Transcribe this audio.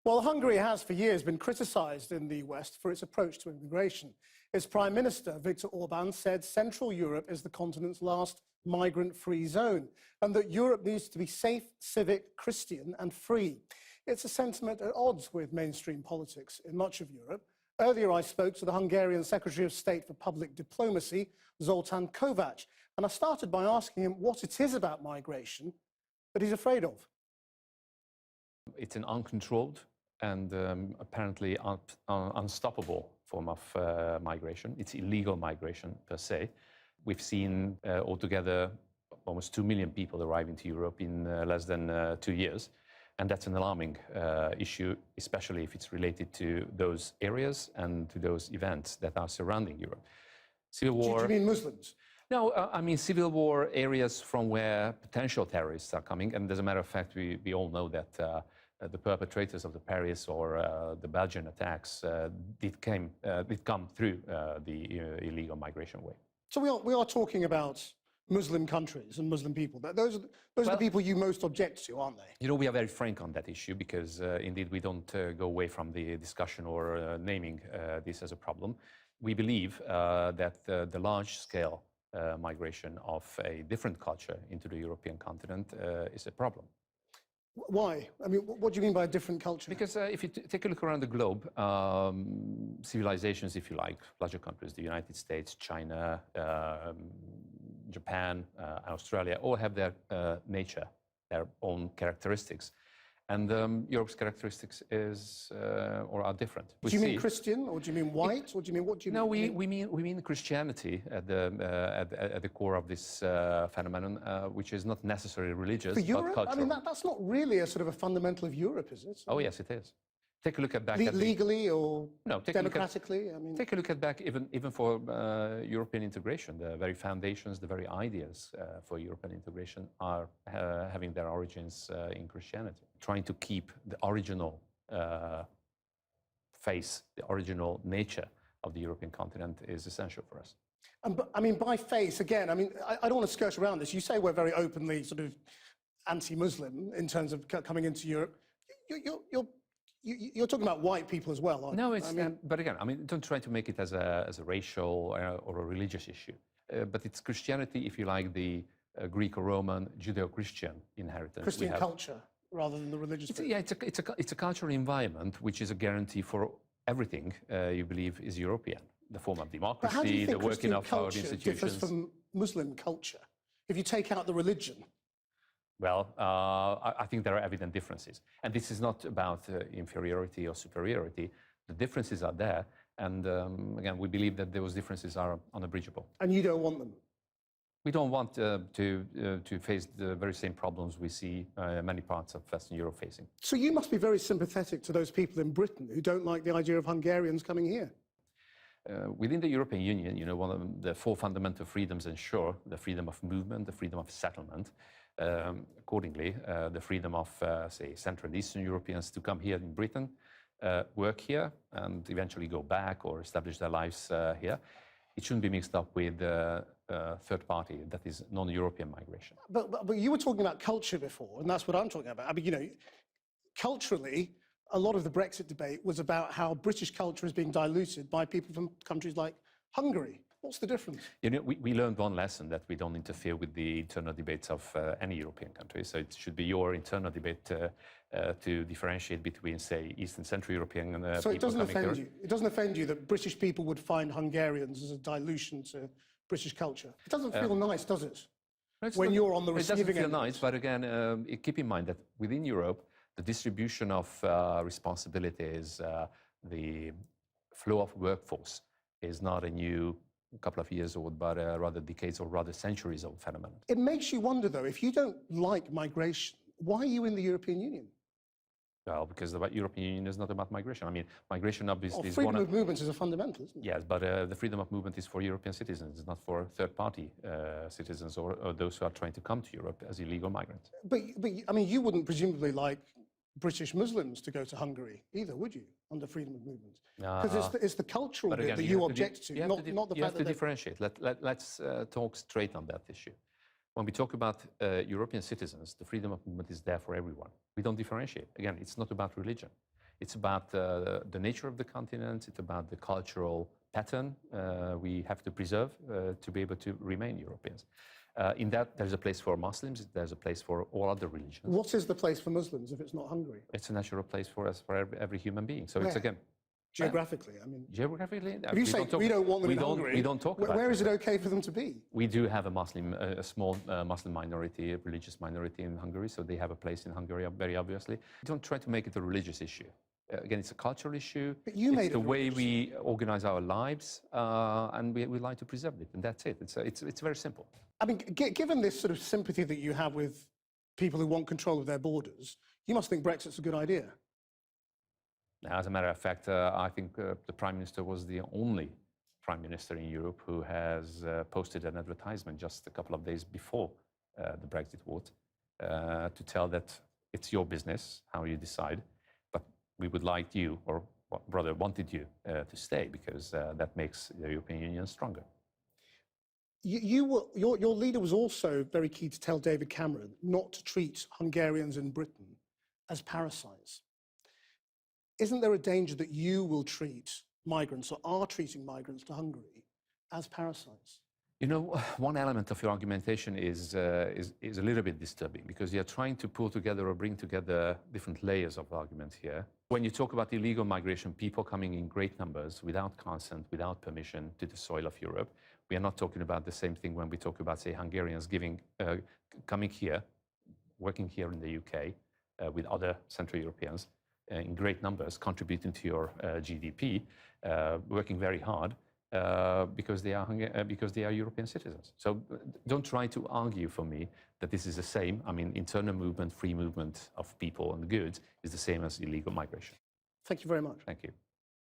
Well, Hungary has for years been criticised in the West for its approach to immigration. Its Prime Minister, Viktor Orban, said Central Europe is the continent's last migrant-free zone and that Europe needs to be safe, civic, Christian and free. It's a sentiment at odds with mainstream politics in much of Europe. Earlier, I spoke to the Hungarian Secretary of State for Public Diplomacy, Zoltán Kovács, and I started by asking him what it is about migration that he's afraid of. It's an uncontrolled and apparently unstoppable form of migration. It's illegal migration per se. We've seen altogether almost 2 million people arriving to Europe in less than 2 years. And that's an alarming issue, especially if it's related to those areas and to those events that are surrounding Europe. Civil war. Do you mean Muslims? No, I mean civil war areas from where potential terrorists are coming. And as a matter of fact, we all know that the perpetrators of the Paris or the Belgian attacks did come through the illegal migration way. So we are talking about Muslim countries and Muslim people. Those are the people you most object to, aren't they? You know, we are very frank on that issue because indeed we don't go away from the discussion or naming this as a problem. We believe that the large-scale migration of a different culture into the European continent is a problem. Why? I mean, what do you mean by a different culture? Because if you take a look around the globe, civilizations, if you like, larger countries, the United States, China, Japan, Australia, all have their nature, their own characteristics. And Europe's characteristics are different. Do you mean Christian, or do you mean white, or do you mean what do you mean? No, we mean Christianity at the core of this phenomenon, which is not necessarily religious, but Europe? cultural. I mean, that's not really a sort of a fundamental of Europe, is it? Oh yes, it is. Take a look back at legally or no, democratically. I mean, take a look back even for European integration. The very foundations, the very ideas for European integration are having their origins in Christianity. Trying to keep the original face, the original nature of the European continent is essential for us. I mean, by face again. I mean, I don't want to skirt around this. You say we're very openly sort of anti-Muslim in terms of coming into Europe. You're talking about white people as well, aren't you? No, it's, but again, I mean, don't try to make it as a racial or a religious issue. But it's Christianity, if you like, the Greco-Roman, Judeo-Christian inheritance. Christian culture, rather than the religious bit. Yeah, it's a cultural environment which is a guarantee for everything you believe is European. The form of democracy, the working of our institutions. Differs from Muslim culture, if you take out the religion? Well, I think there are evident differences. And this is not about inferiority or superiority. The differences are there. And again, we believe that those differences are unbridgeable. And you don't want them? We don't want to face the very same problems we see many parts of Western Europe facing. So you must be very sympathetic to those people in Britain who don't like the idea of Hungarians coming here? Within the European Union, you know, one of the 4 fundamental freedoms ensure the freedom of movement, the freedom of settlement. Accordingly, the freedom of, say, Central and Eastern Europeans to come here in Britain, work here, and eventually go back or establish their lives here. It shouldn't be mixed up with third party, that is non-European migration. But you were talking about culture before, and that's what I'm talking about. I mean, you know, culturally, a lot of the Brexit debate was about how British culture is being diluted by people from countries like Hungary. What's the difference? You know, we learned one lesson, that we don't interfere with the internal debates of any European country. So it should be your internal debate to differentiate between, say, East and Central European people. So it doesn't offend you? It doesn't offend you that British people would find Hungarians as a dilution to British culture? It doesn't feel nice, does it? When you're on the receiving end? It doesn't feel nice, but again, keep in mind that within Europe, the distribution of responsibilities, the flow of workforce is not a new couple of years old, but rather decades or rather centuries old phenomenon. It makes you wonder, though, if you don't like migration, why are you in the European Union? Well, because the European Union is not about migration. I mean, migration obviously is one of... Freedom of movement is a fundamental, isn't it? Yes, but the freedom of movement is for European citizens, it's not for third-party citizens or those who are trying to come to Europe as illegal migrants. But I mean, you wouldn't presumably like British Muslims to go to Hungary either, would you, under freedom of movement? Because it's the cultural bit that you object to, not the fact that... You have to differentiate. Let's talk straight on that issue. When we talk about European citizens, the freedom of movement is there for everyone. We don't differentiate. Again, it's not about religion. It's about the nature of the continent. It's about the cultural pattern we have to preserve to be able to remain Europeans. In that, there's a place for Muslims. There's a place for all other religions. What is the place for Muslims if it's not Hungary? It's a natural place for us, for every human being. So Where? it's again. Geographically, I mean. Geographically, If you say we don't want them in Hungary, we don't talk about where is it okay for them to be? We do have a small Muslim minority, a religious minority in Hungary, so they have a place in Hungary, very obviously. Don't try to make it a religious issue. Again, it's a cultural issue. But you made it's the way we organize our lives, and we like to preserve it, and that's it. It's very simple. I mean, given this sort of sympathy that you have with people who want control of their borders, you must think Brexit's a good idea. As a matter of fact, I think the Prime Minister was the only Prime Minister in Europe who has posted an advertisement just a couple of days before the Brexit vote to tell that it's your business how you decide, but we would like you, or rather wanted you, to stay because that makes the European Union stronger. Your leader was also very keen to tell David Cameron not to treat Hungarians in Britain as parasites. Isn't there a danger that you will treat migrants or are treating migrants to Hungary as parasites? You know, one element of your argumentation is a little bit disturbing because you're trying to pull together or bring together different layers of argument here. When you talk about illegal migration, people coming in great numbers without consent, without permission to the soil of Europe, we are not talking about the same thing when we talk about, say, Hungarians coming here, working here in the UK with other Central Europeans, in great numbers, contributing to your GDP, working very hard because they are European citizens. So don't try to argue for me that this is the same. I mean, internal movement, free movement of people and goods is the same as illegal migration. Thank you very much. Thank you.